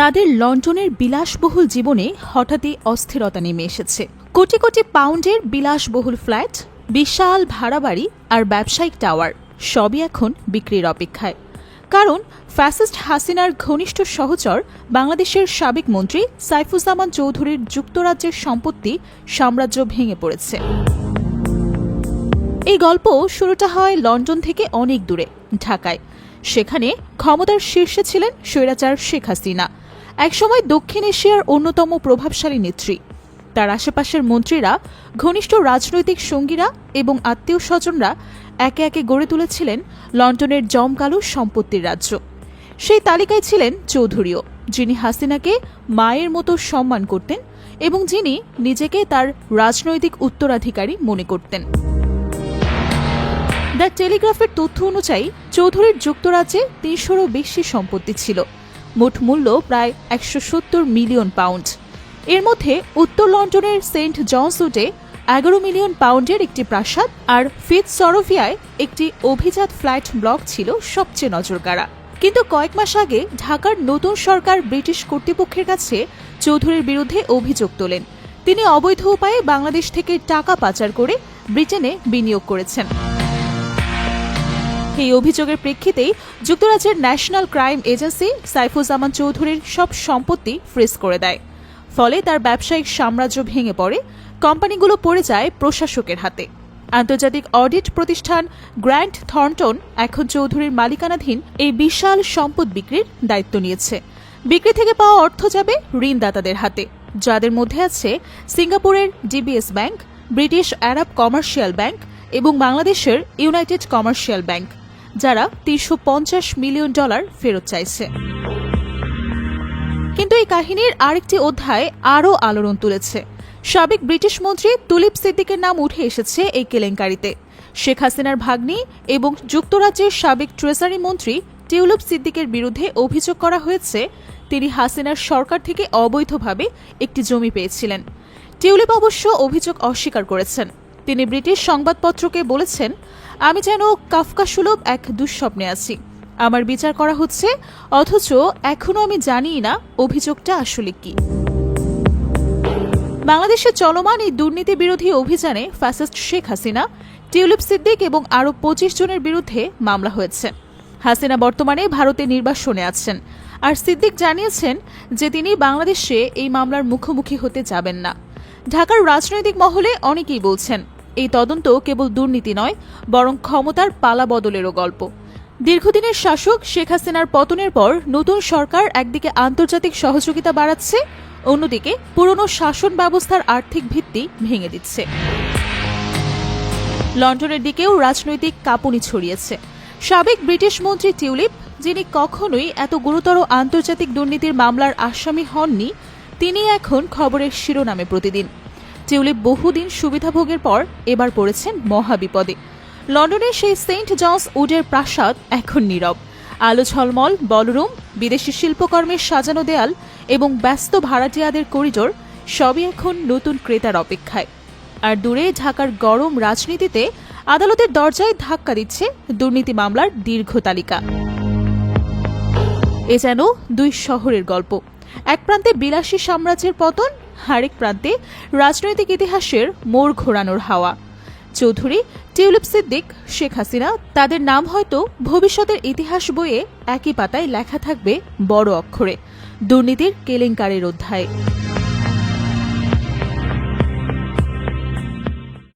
তাদের লন্ডনের বিলাসবহুল জীবনে হঠাৎই অস্থিরতা নেমে এসেছে। কোটি কোটি পাউন্ডের বিলাসবহুল ফ্ল্যাট, বিশাল ভাড়া বাড়ি আর ব্যবসায়িক টাওয়ার সবই এখন বিক্রির অপেক্ষায়। কারণ ফ্যাসিস্ট হাসিনার ঘনিষ্ঠ সহচর বাংলাদেশের সাবেক মন্ত্রী সাইফুজ্জামান চৌধুরীর যুক্তরাজ্যের সম্পত্তি সাম্রাজ্য ভেঙে পড়েছে। এই গল্প শুরুটা হয় লন্ডন থেকে অনেক দূরে, ঢাকায়। সেখানে ক্ষমতার শীর্ষে ছিলেন স্বৈরাচার শেখ হাসিনা, একসময় দক্ষিণ এশিয়ার অন্যতম প্রভাবশালী নেত্রী। তার আশেপাশের মন্ত্রীরা, ঘনিষ্ঠ রাজনৈতিক সঙ্গীরা এবং আত্মীয় স্বজনরা একে একে গড়ে তুলেছিলেন লন্ডনের জমকালো সম্পত্তির রাজ্য। সেই তালিকায় ছিলেন চৌধুরীও, যিনি হাসিনাকে মায়ের মতো সম্মান করতেন এবং যিনি নিজেকে তার রাজনৈতিক উত্তরাধিকারী মনে করতেন। দ্য টেলিগ্রাফের তথ্য অনুযায়ী চৌধুরীর যুক্তরাজ্যে ৩০০রও বেশি সম্পত্তি ছিল, মোট মূল্য প্রায় ১৭০ মিলিয়ন পাউন্ড। এর মধ্যে উত্তর লন্ডনের সেন্ট জনস উডে ১১ মিলিয়ন পাউন্ডের একটি প্রাসাদ আর ফিটজরভিয়ায় একটি অভিজাত ফ্ল্যাট ব্লক ছিল সবচেয়ে নজরকাড়া। কিন্তু কয়েক মাস আগে ঢাকার নতুন সরকার ব্রিটিশ কর্তৃপক্ষের কাছে চৌধুরীর বিরুদ্ধে অভিযোগ তোলেন। তিনি অবৈধ উপায়ে বাংলাদেশ থেকে টাকা পাচার করে ব্রিটেনে বিনিয়োগ করেছেন। এই অভিযোগের প্রেক্ষিতেই যুক্তরাজ্যের ন্যাশনাল ক্রাইম এজেন্সি সাইফুজ্জামান চৌধুরীর সব সম্পত্তি ফ্রিজ করে দেয়। ফলে তার ব্যবসায়িক সাম্রাজ্য ভেঙে পড়ে, কোম্পানিগুলো পড়ে যায় প্রশাসকের হাতে। আন্তর্জাতিক অডিট প্রতিষ্ঠান গ্র্যান্ট থর্নটন এখন চৌধুরীর মালিকানাধীন এই বিশাল সম্পদ বিক্রির দায়িত্ব নিয়েছে। বিক্রি থেকে পাওয়া অর্থ যাবে ঋণদাতাদের হাতে, যাদের মধ্যে আছে সিঙ্গাপুরের ডিবিএস ব্যাংক, ব্রিটিশ আরব কমার্শিয়াল ব্যাংক এবং বাংলাদেশের ইউনাইটেড কমার্শিয়াল ব্যাংক, যারা $৩৫০ মিলিয়ন ফেরত চাইছে। কিন্তু এই কাহিনীর আরেকটি অধ্যায় আরও আলোড়ন তুলেছে। সাবেক ব্রিটিশ মন্ত্রী তুলিপ সিদ্দিকের নাম উঠে এসেছে এই কেলেঙ্কারিতে। শেখ হাসিনার ভাগ্নি এবং যুক্তরাজ্যের সাবেক ট্রেজারি মন্ত্রী টিউলিপ সিদ্দিকের বিরুদ্ধে অভিযোগ করা হয়েছে তিনি হাসিনার সরকার থেকে অবৈধভাবে একটি জমি পেয়েছিলেন। টিউলিপ অবশ্য অভিযোগ অস্বীকার করেছেন। তিনি ব্রিটিশ সংবাদপত্রকে বলেছেন, আমি যেন কাফকাসুলভ এক দুঃস্বপ্নে আছি, আমার বিচার করা হচ্ছে, অথচ এখনো আমি জানিই না অভিযোগটা আসলে কি। বাংলাদেশে চলমান এই দুর্নীতি বিরোধী অভিযানে ফ্যাসিস্ট শেখ হাসিনা, টিউলিপ সিদ্দিক এবং আরও ২৫ জনের বিরুদ্ধে মামলা হয়েছে। হাসিনা বর্তমানে ভারতে নির্বাসনে আছেন, আর সিদ্দিক জানিয়েছেন যে তিনি বাংলাদেশে এই মামলার মুখোমুখি হতে যাবেন না। ঢাকার রাজনৈতিক মহলে অনেকেই বলছেন এই তদন্ত কেবল দুর্নীতি নয়, বরং ক্ষমতার পালা বদলেরও গল্প। দীর্ঘদিনের শাসক শেখ হাসিনার পতনের পর নতুন সরকার একদিকে আন্তর্জাতিক সহযোগিতা বাড়াচ্ছে, অন্যদিকে পুরনো শাসন ব্যবস্থার আর্থিক ভিত্তি ভেঙে দিচ্ছে। লন্ডনের দিকেও রাজনৈতিক কাঁপুনি ছড়িয়েছে। সাবেক ব্রিটিশ মন্ত্রী টিউলিপ, যিনি কখনোই এত গুরুতর আন্তর্জাতিক দুর্নীতির মামলার আসামি হননি, তিনি এখন খবরের শিরোনামে প্রতিদিন। টিউলিপ বহুদিন সুবিধাভোগের পর এবার পড়েছেন মহাবিপদে। লন্ডনের সেই সেন্ট জনস উডের প্রাসাদ এখন নীরব। আলো ঝলমল বলরুম, বিদেশি শিল্পকর্মের সাজানো দেয়াল এবং ব্যস্ত ভাড়াটিয়াদের করিডোর সবই এখন নতুন ক্রেতার অপেক্ষায়। আর দূরে ঢাকার গরম রাজনীতিতে আদালতের দরজায় ধাক্কা দিচ্ছে দুর্নীতি মামলার দীর্ঘ তালিকা। এ যেন দুই শহরের গল্প। এক প্রান্তে বিলাসী সাম্রাজ্যের পতন, আরেক প্রান্তে রাজনৈতিক ইতিহাসের মোড় ঘোরানোর হাওয়া। চৌধুরী, টিউলিপ সিদ্দিক, শেখ হাসিনা, তাদের নাম হয়তো ভবিষ্যতের ইতিহাস বইয়ে একই পাতায় লেখা থাকবে বড় অক্ষরে, দুর্নীতির কেলেঙ্কারির অধ্যায়।